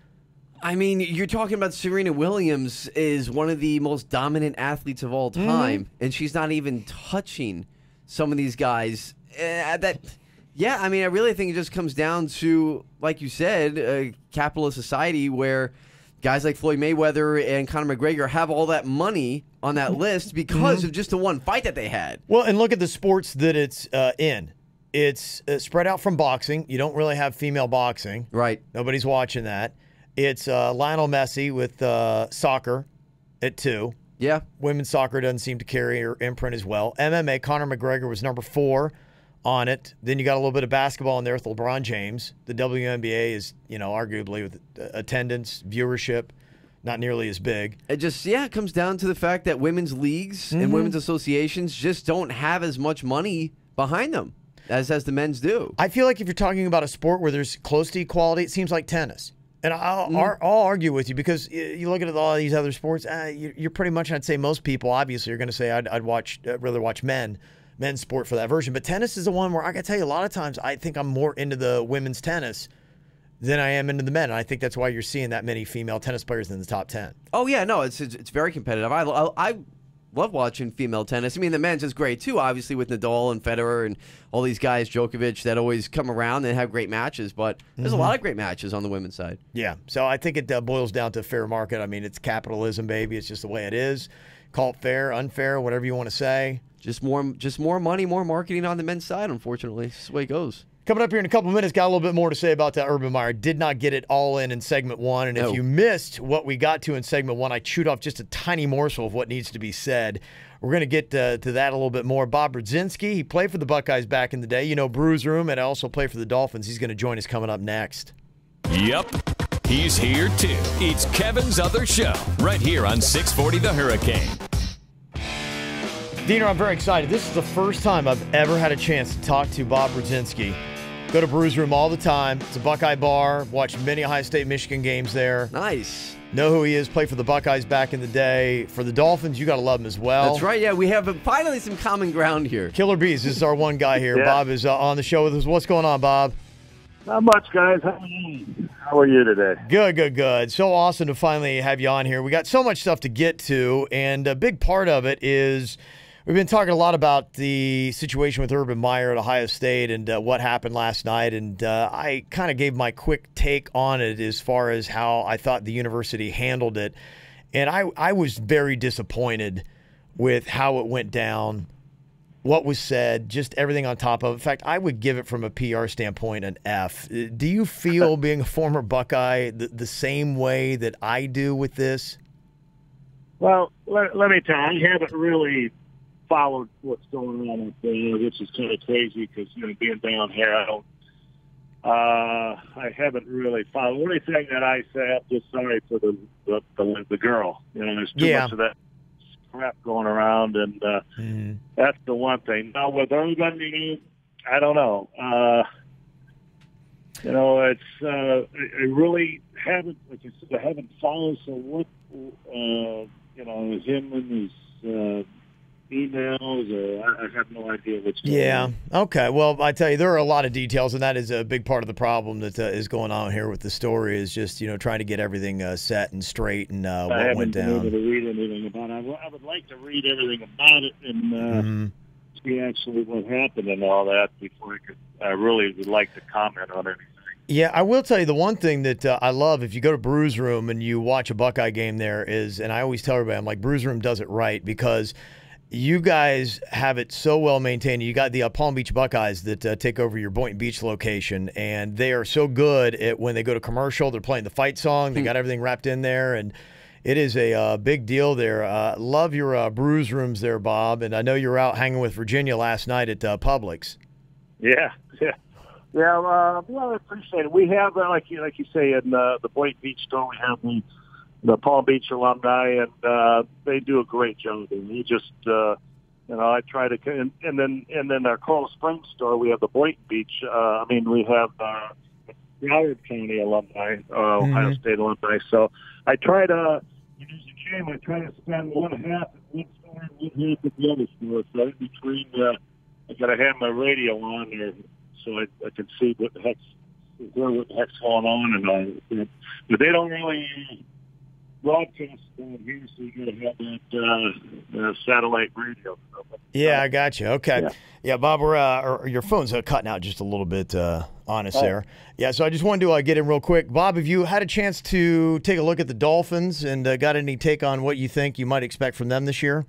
S3: I mean, you're talking about Serena Williams is one of the most dominant athletes of all time, and she's not even touching some of these guys. Yeah, I mean, I really think it just comes down to, like you said, a capitalist society where guys like Floyd Mayweather and Conor McGregor have all that money on that list because of just the one fight that they had.
S2: Well, and look at the sports that it's in. It's spread out from boxing. You don't really have female boxing.
S3: Right.
S2: Nobody's watching that. It's Lionel Messi with soccer at 2.
S3: Yeah.
S2: Women's soccer doesn't seem to carry her imprint as well. MMA, Conor McGregor was number 4 on it. Then you got a little bit of basketball in there with LeBron James. The WNBA is, arguably with attendance, viewership, not nearly as big.
S3: It just, it comes down to the fact that women's leagues and women's associations just don't have as much money behind them. as the men's do.
S2: I feel like if you're talking about a sport where there's close to equality, it seems like tennis. And I'll argue with you because you look at all these other sports, you're pretty much, I'd say most people, obviously, are going to say I'd rather watch men's sport for that version. But tennis is the one where I got to tell you, a lot of times I think I'm more into the women's tennis than I am into the men. And I think that's why you're seeing that many female tennis players in the top 10.
S3: Oh, yeah, no, it's very competitive. I love watching female tennis. I mean, the men's is great, too, obviously, with Nadal and Federer and all these guys, Djokovic, that always come around and have great matches. But there's a lot of great matches on the women's side.
S2: Yeah, so I think it boils down to fair market. I mean, it's capitalism, baby. It's just the way it is. Call it fair, unfair, whatever you want to say.
S3: Just more money, more marketing on the men's side, unfortunately. It's the way it goes.
S2: Coming up here in a couple of minutes, got a little bit more to say about that Urban Meyer. Did not get it all in segment one. And if you missed what we got to in segment one, I chewed off just a tiny morsel of what needs to be said. We're going to get to that a little bit more. Bob Brzezinski, he played for the Buckeyes back in the day. You know, Brews Room, and I also play for the Dolphins. He's going to join us coming up next.
S1: Yep, he's here too. It's Kevin's Other Show, right here on 640 The Hurricane.
S2: Diener, I'm very excited. This is the first time I've ever had a chance to talk to Bob Brzezinski. Go to Brews Room all the time. It's a Buckeye bar. Watch many Ohio State, Michigan games there.
S3: Nice.
S2: Know who he is. Played for the Buckeyes back in the day. For the Dolphins, you got to love him as well.
S3: That's right. Yeah, we have finally some common ground here.
S2: Killer Bees. This is our one guy here. Yeah. Bob is on the show with us. What's going on, Bob?
S6: Not much, guys. How are you today?
S2: Good. So awesome to finally have you on here. We got so much stuff to get to, and a big part of it is we've been talking a lot about the situation with Urban Meyer at Ohio State and what happened last night, and I kind of gave my quick take on it as far as how I thought the university handled it, and I was very disappointed with how it went down, what was said, just everything on top of it. In fact, I would give it from a PR standpoint an F. Do you feel, being a former Buckeye, the same way that I do with this?
S6: Well, let me tell you, I haven't really followed what's going on up there, which is kind of crazy because, being down here, I haven't really followed. The only thing that I say, I'm just sorry for the girl. There's too much of that crap going around, and that's the one thing. Now, with everybody, I don't know. It's I really haven't, like you said, I haven't followed. So what, him and his emails, or I have no idea what's going on.
S2: Okay. Well, I tell you, there are a lot of details, and that is a big part of the problem that is going on here with the story, is just, trying to get everything set and straight and what went down.
S6: I haven't been able to read anything about it. I would like to read everything about it and see actually what happened and all that before I really would like to comment on anything.
S2: Yeah, I will tell you the one thing that I love, if you go to Brews Room and you watch a Buckeye game there, is, and I always tell everybody, I'm like, Brews Room does it right, because you guys have it so well maintained. You got the Palm Beach Buckeyes that take over your Boynton Beach location, and they are so good at when they go to commercial, they're playing the fight song. They got everything wrapped in there, and it is a big deal there. Love your Brews Rooms there, Bob, and I know you were out hanging with Virginia last night at Publix.
S6: Yeah. Well, I appreciate it. We have, like you say, in the Boynton Beach store, we have the Palm Beach alumni, and they do a great job. And we just, I try to, and then our Coral Springs store, we have the Boynton Beach. We have Broward County alumni, Ohio State alumni. So I try to, when there's a game, I try to spend one half at one store and one half at the other store. So in between, I got to have my radio on there so I can see what the heck's going on, and but they don't really broadcast down here, so you got to have that satellite radio.
S2: Yeah, I got you. Okay. Yeah, Bob, your phone's cutting out just a little bit on us there. Yeah, so I just wanted to get in real quick. Bob, have you had a chance to take a look at the Dolphins and got any take on what you think you might expect from them this year?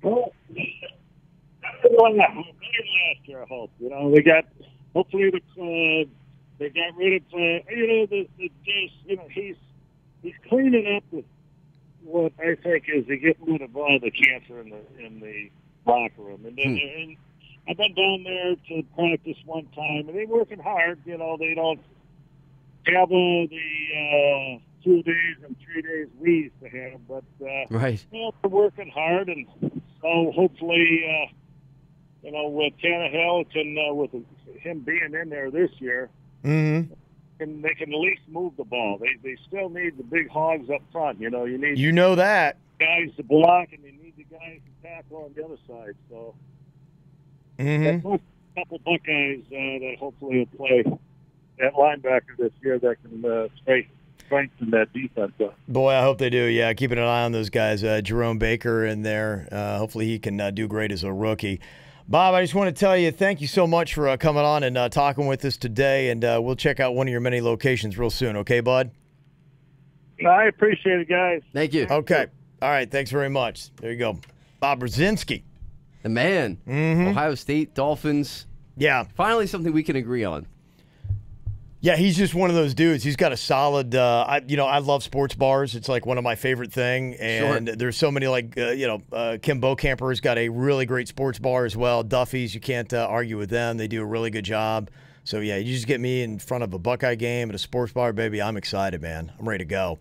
S6: Well, last year, I hope. They got, hopefully they got rid of, he's cleaning up what I think is to get rid of all the cancer in the locker room. And I've been down there to practice one time, and they're working hard. They don't have the 2 days and 3 days we used to have, but
S3: right.
S6: They're working hard, and so hopefully with Tannehill, with him being in there this year,
S2: Mm-hmm.
S6: and they can at least move the ball. They still need the big hogs up front. You need
S2: that.
S6: guys to block, and you need the guys to tackle on the other side. So,
S2: Mm-hmm.
S6: a couple Buckeyes that hopefully will play at linebacker this year that can strengthen that defense.
S2: Boy, I hope they do. Yeah, keeping an eye on those guys. Jerome Baker in there. Hopefully he can do great as a rookie. Bob, I just want to tell you thank you so much for coming on and talking with us today, and we'll check out one of your many locations real soon. Okay, bud?
S6: I appreciate it, guys.
S3: Thank you.
S2: Okay. All right, thanks very much. There you go. Bob Brzezinski.
S3: The man.
S2: Mm-hmm.
S3: Ohio State, Dolphins.
S2: Yeah.
S3: Finally something we can agree on.
S2: Yeah, he's just one of those dudes. He's got a solid. I love sports bars. It's like one of my favorite thing. And there's so many Kim Bokamper's got a really great sports bar as well. Duffy's, you can't argue with them. They do a really good job. So yeah, you just get me in front of a Buckeye game at a sports bar, baby. I'm excited, man. I'm ready to go.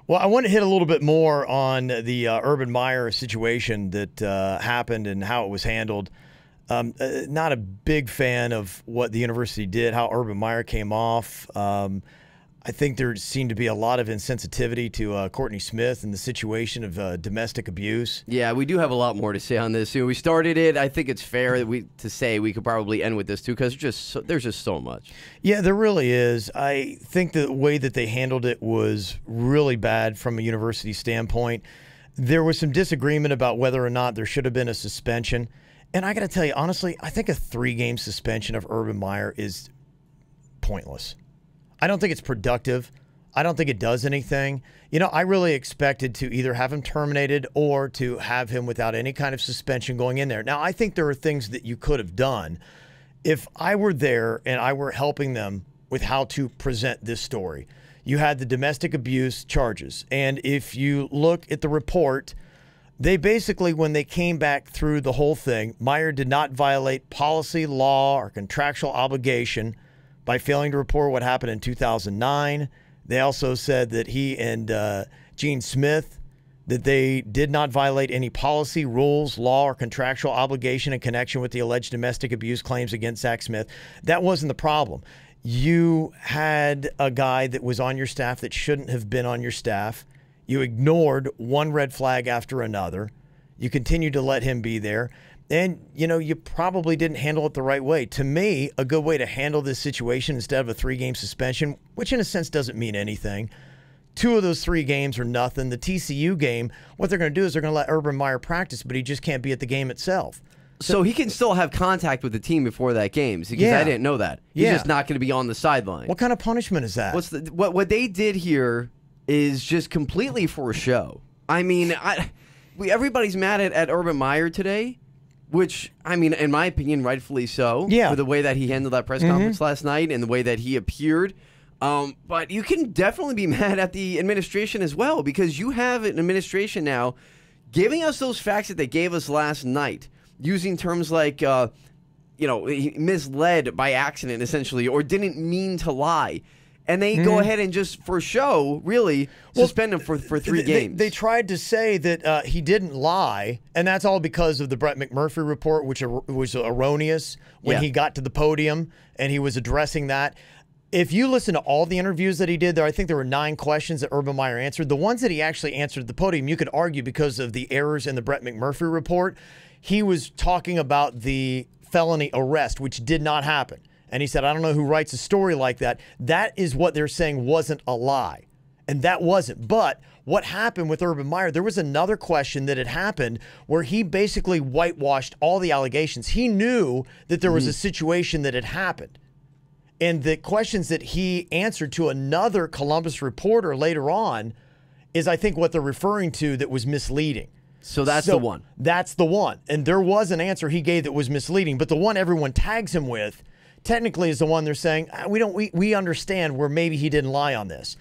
S2: Well, I want to hit a little bit more on the Urban Meyer situation that happened and how it was handled. Not a big fan of what the university did, how Urban Meyer came off. I think there seemed to be a lot of insensitivity to Courtney Smith and the situation of domestic abuse.
S3: Yeah, we do have a lot more to say on this. We started it. I think it's fair to say we could probably end with this too, because there's just so much.
S2: Yeah, there really is. I think the way that they handled it was really bad from a university standpoint. There was some disagreement about whether or not there should have been a suspension. And I got to tell you, honestly, I think a 3-game suspension of Urban Meyer is pointless. I don't think it's productive. I don't think it does anything. I really expected to either have him terminated or to have him without any kind of suspension going in there. Now, I think there are things that you could have done. If I were there and I were helping them with how to present this story, you had the domestic abuse charges. And if you look at the report, they basically, when they came back through the whole thing, Meyer did not violate policy, law, or contractual obligation by failing to report what happened in 2009. They also said that he and Gene Smith, that they did not violate any policy, rules, law, or contractual obligation in connection with the alleged domestic abuse claims against Zach Smith. That wasn't the problem. You had a guy that was on your staff that shouldn't have been on your staff. You ignored one red flag after another. You continued to let him be there. And, you probably didn't handle it the right way. To me, a good way to handle this situation instead of a 3-game suspension, which in a sense doesn't mean anything. 2 of those 3 games are nothing. The TCU game, what they're going to do is they're going to let Urban Meyer practice, but he just can't be at the game itself.
S3: So he can still have contact with the team before that game, because I didn't know that. He's just not going to be on the sideline.
S2: What kind of punishment is that?
S3: What they did here is just completely for a show. I mean, everybody's mad at Urban Meyer today, which, I mean, in my opinion, rightfully so.
S2: Yeah.
S3: For the way that he handled that press conference last night and the way that he appeared. But you can definitely be mad at the administration as well, because you have an administration now giving us those facts that they gave us last night, using terms like, he misled by accident, essentially, or didn't mean to lie. And they go ahead and just, for show, really suspend him for 3 games.
S2: They tried to say that he didn't lie, and that's all because of the Brett McMurphy report, which was erroneous when he got to the podium and he was addressing that. If you listen to all the interviews that he did there, I think there were 9 questions that Urban Meyer answered. The ones that he actually answered at the podium, you could argue because of the errors in the Brett McMurphy report. He was talking about the felony arrest, which did not happen. And he said, I don't know who writes a story like that. That is what they're saying wasn't a lie. And that wasn't. But what happened with Urban Meyer, there was another question that had happened where he basically whitewashed all the allegations. He knew that there was a situation that had happened. And the questions that he answered to another Columbus reporter later on is, I think, what they're referring to that was misleading.
S3: So that's the one.
S2: That's the one. And there was an answer he gave that was misleading. But the one everyone tags him with technically is the one they're saying, we understand where maybe he didn't lie on this.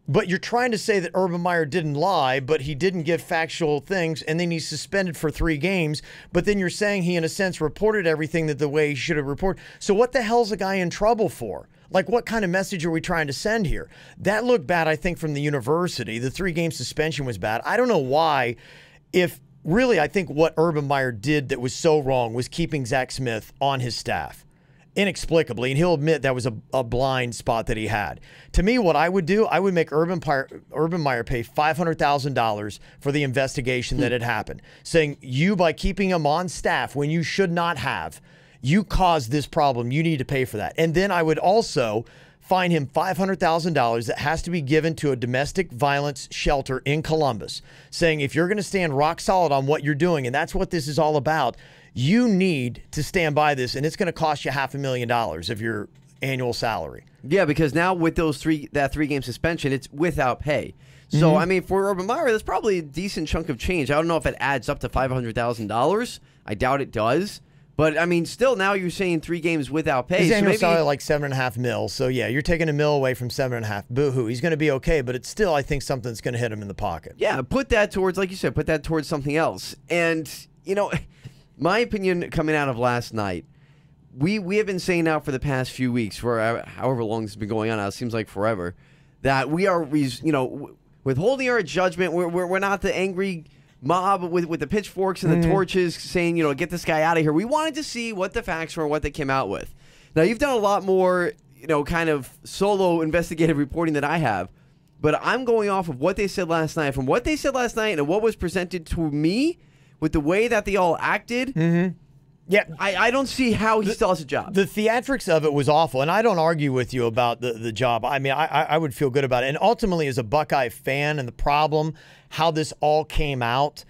S2: But you're trying to say that Urban Meyer didn't lie, but he didn't give factual things, and then he's suspended for 3 games. But then you're saying he, in a sense, reported everything that the way he should have reported. So what the hell's a guy in trouble for? Like, what kind of message are we trying to send here? That looked bad, I think, from the university. The 3-game suspension was bad. I don't know why. If really, I think what Urban Meyer did that was so wrong was keeping Zach Smith on his staff. Inexplicably, and he'll admit that was a blind spot that he had. To me, what I would do, I would make Urban Meyer pay $500,000 for the investigation that had happened, saying you, by keeping him on staff when you should not have, you caused this problem. You need to pay for that. And then I would also fine him $500,000 that has to be given to a domestic violence shelter in Columbus, saying if you're going to stand rock solid on what you're doing, and that's what this is all about, you need to stand by this, and it's going to cost you $500,000 of your annual salary.
S3: Yeah, because now with that 3-game suspension, it's without pay. So, I mean, for Urban Meyer, that's probably a decent chunk of change. I don't know if it adds up to $500,000. I doubt it does. But, I mean, still, now you're saying 3 games without pay.
S2: His annual
S3: maybe
S2: salary like $7.5 million. So, yeah, you're taking $1 million away from $7.5. Boo-hoo. He's going to be okay, but it's still, I think, something that's going to hit him in the pocket.
S3: Yeah, put that towards, like you said, put that towards something else. And, you know, my opinion coming out of last night, we have been saying now for the past few weeks, for however long this has been going on now, it seems like forever, that we are, withholding our judgment. We're not the angry mob with the pitchforks and the torches saying, get this guy out of here. We wanted to see what the facts were and what they came out with. Now, you've done a lot more, kind of solo investigative reporting than I have, but I'm going off of what they said last night. From what they said last night and what was presented to me, with the way that they all acted,
S2: yeah,
S3: I don't see how he still has a job.
S2: The theatrics of it was awful, and I don't argue with you about the job. I mean, I would feel good about it. And ultimately, as a Buckeye fan and the problem, how this all came out,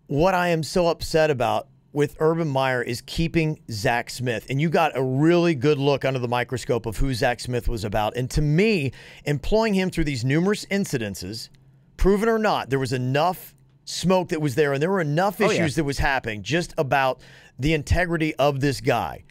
S2: what I am so upset about with Urban Meyer is keeping Zach Smith. And you got a really good look under the microscope of who Zach Smith was about. And to me, employing him through these numerous incidences, proven or not, there was enough smoke that was there, and there were enough issues that was happening just about the integrity of this guy.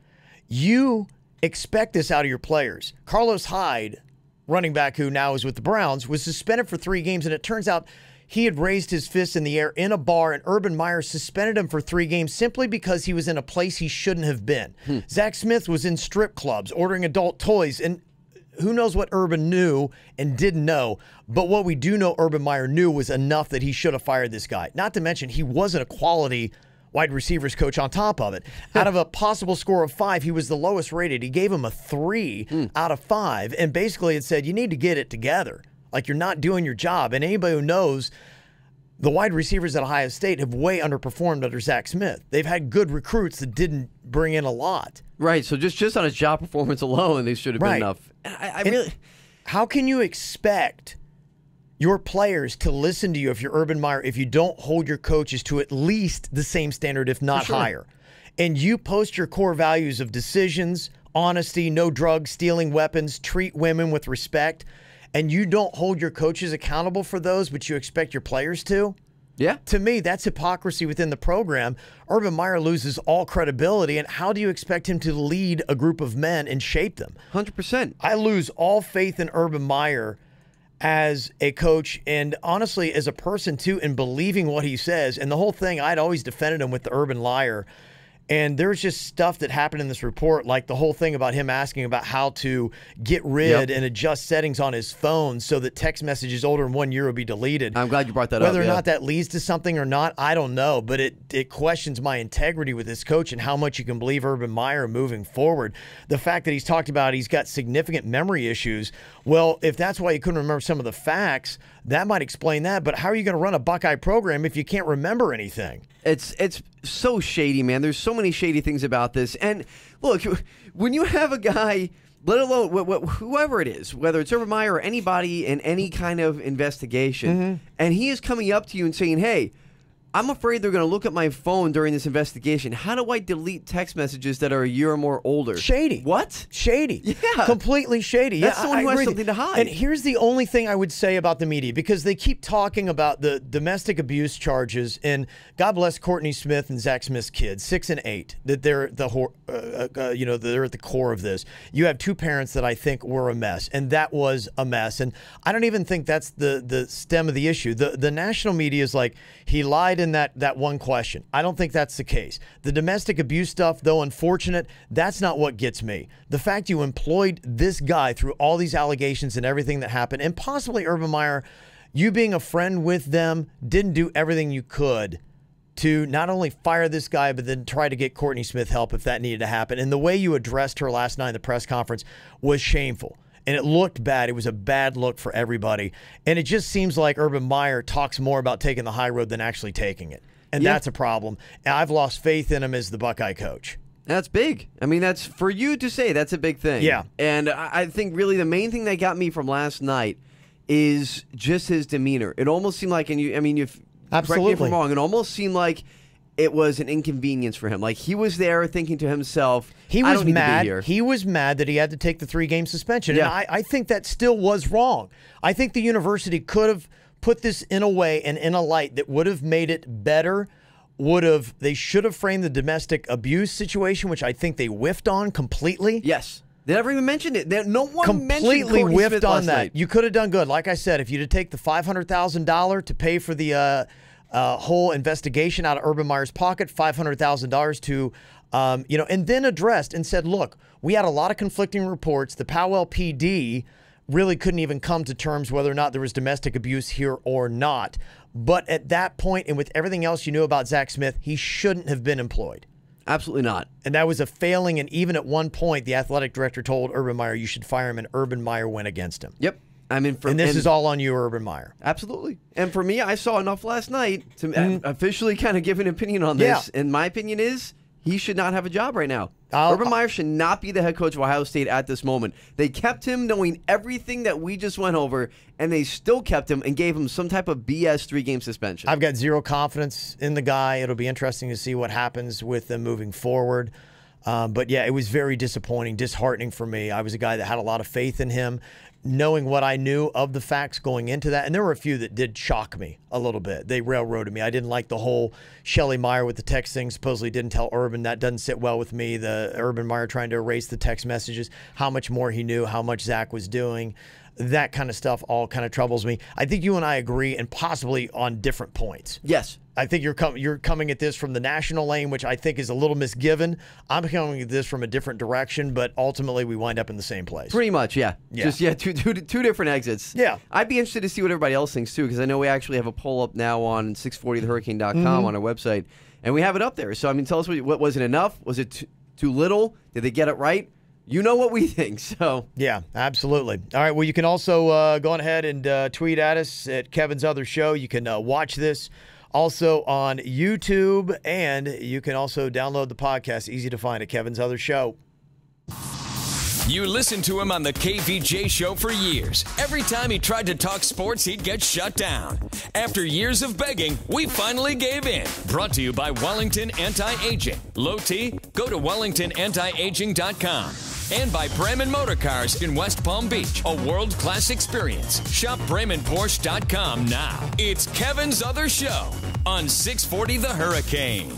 S2: You expect this out of your players. Carlos Hyde, running back who now is with the Browns, was suspended for 3 games, and it turns out he had raised his fist in the air in a bar, and Urban Meyer suspended him for 3 games simply because he was in a place he shouldn't have been. Zach Smith was in strip clubs ordering adult toys, and who knows what Urban knew and didn't know, but what we do know Urban Meyer knew was enough that he should have fired this guy. Not to mention, he wasn't a quality wide receivers coach on top of it. Out of a possible score of 5, he was the lowest rated. He gave him a 3 out of 5, and basically it said, you need to get it together. Like, you're not doing your job. And anybody who knows, the wide receivers at Ohio State have way underperformed under Zach Smith. They've had good recruits that didn't bring in a lot.
S3: Right, so just on his job performance alone, they should have been enough. I really,
S2: how can you expect your players to listen to you if you're Urban Meyer if you don't hold your coaches to at least the same standard, if not higher? And you post your core values of decisions, honesty, no drugs, stealing weapons, treat women with respect, and you don't hold your coaches accountable for those, but you expect your players to?
S3: Yeah.
S2: To me, that's hypocrisy within the program. Urban Meyer loses all credibility, and how do you expect him to lead a group of men and shape them?
S3: 100%.
S2: I lose all faith in Urban Meyer as a coach and honestly as a person too, in believing what he says. And the whole thing, I'd always defended him with the Urban Liar. And there's just stuff that happened in this report, like the whole thing about him asking about how to get rid and adjust settings on his phone so that text messages older than 1 year will be deleted.
S3: I'm glad you brought that up.
S2: Whether or not that leads to something or not, I don't know. But it questions my integrity with this coach and how much you can believe Urban Meyer moving forward. The fact that he's talked about he's got significant memory issues. Well, if that's why you couldn't remember some of the facts, that might explain that. But how are you going to run a Buckeye program if you can't remember anything?
S3: It's so shady, man. There's so many shady things about this. And look, when you have a guy, let alone whoever it is, whether it's Urban Meyer or anybody in any kind of investigation, and he is coming up to you and saying, hey, I'm afraid they're going to look at my phone during this investigation. How do I delete text messages that are a year or more older?
S2: Shady.
S3: What?
S2: Shady.
S3: Yeah.
S2: Completely shady.
S3: That's
S2: yeah,
S3: someone who has
S2: agree.
S3: something to hide.
S2: And here's the only thing I would say about the media, because they keep talking about the domestic abuse charges, and God bless Courtney Smith and Zach Smith's kids, 6 and 8, that they're they're at the core of this. You have 2 parents that I think were a mess, and that was a mess. And I don't even think that's the stem of the issue. The national media is like, he lied in that one question. I don't think that's the case. The domestic abuse stuff, though unfortunate, that's not what gets me. The fact you employed this guy through all these allegations and everything that happened, and possibly Urban Meyer, you being a friend with them, didn't do everything you could to not only fire this guy, but then try to get Courtney Smith help if that needed to happen. And the way you addressed her last night in the press conference was shameful. And it looked bad. It was a bad look for everybody. And it just seems like Urban Meyer talks more about taking the high road than actually taking it. And that's a problem. And I've lost faith in him as the Buckeye coach.
S3: That's big. I mean, that's for you to say. That's a big thing.
S2: Yeah.
S3: And I think really the main thing that got me from last night is just his demeanor. It almost seemed like, and correct me if I'm wrong, it almost seemed like it was an inconvenience for him. Like he was there thinking to himself,
S2: he was
S3: I don't need
S2: mad.
S3: to be here.
S2: He was mad that he had to take the 3-game suspension.
S3: Yeah.
S2: And I think that still was wrong. I think the university could have put this in a way and in a light that would have made it better. They should have framed the domestic abuse situation, which I think they whiffed on completely.
S3: Yes. They never even mentioned it. No one
S2: completely
S3: mentioned
S2: whiffed
S3: Smith
S2: on
S3: last
S2: that.
S3: night.
S2: You could have done good. Like I said, if you'd have taken the $500,000 to pay for the whole investigation out of Urban Meyer's pocket, $500,000 to, and then addressed and said, look, we had a lot of conflicting reports. The Powell PD really couldn't even come to terms whether or not there was domestic abuse here or not. But at that point, and with everything else you knew about Zach Smith, he shouldn't have been employed.
S3: Absolutely not.
S2: And that was a failing. And even at one point, the athletic director told Urban Meyer, you should fire him, and Urban Meyer went against him.
S3: Yep. And
S2: this is all on you, Urban Meyer.
S3: Absolutely. And for me, I saw enough last night to officially kind of give an opinion on this. Yeah. And my opinion is he should not have a job right now. Urban Meyer should not be the head coach of Ohio State at this moment. They kept him knowing everything that we just went over, and they still kept him and gave him some type of BS 3-game suspension.
S2: I've got zero confidence in the guy. It'll be interesting to see what happens with them moving forward. But yeah, it was very disappointing, disheartening for me. I was a guy that had a lot of faith in him, knowing what I knew of the facts going into that. And there were a few that did shock me a little bit. They railroaded me. I didn't like the whole Shelley Meyer with the text thing. Supposedly didn't tell Urban. That doesn't sit well with me. The Urban Meyer trying to erase the text messages, how much more he knew, how much Zach was doing. That kind of stuff all kind of troubles me. I think you and I agree, and possibly on different points.
S3: Yes.
S2: I think you're coming at this from the national lane, which I think is a little misgiven. I'm coming at this from a different direction, but ultimately we wind up in the same place.
S3: Pretty much, yeah. Just two different exits.
S2: Yeah.
S3: I'd be interested to see what everybody else thinks too, because I know we actually have a poll up now on 640thehurricane.com on our website, and we have it up there. So I mean, tell us what was it enough? Was it too little? Did they get it right? You know what we think, so.
S2: Yeah, absolutely. All right, well, you can also go on ahead and tweet at us at Kevin's Other Show. You can watch this also on YouTube, and you can also download the podcast. Easy to find at Kevin's Other Show.
S1: You listened to him on the KVJ show for years. Every time he tried to talk sports, he'd get shut down. After years of begging, we finally gave in. Brought to you by Wellington Anti-Aging. Low T? Go to WellingtonAntiAging.com. And by Bremen Motor Cars in West Palm Beach. A world-class experience. Shop BremenPorsche.com now. It's Kevin's Other Show on 640 The Hurricane.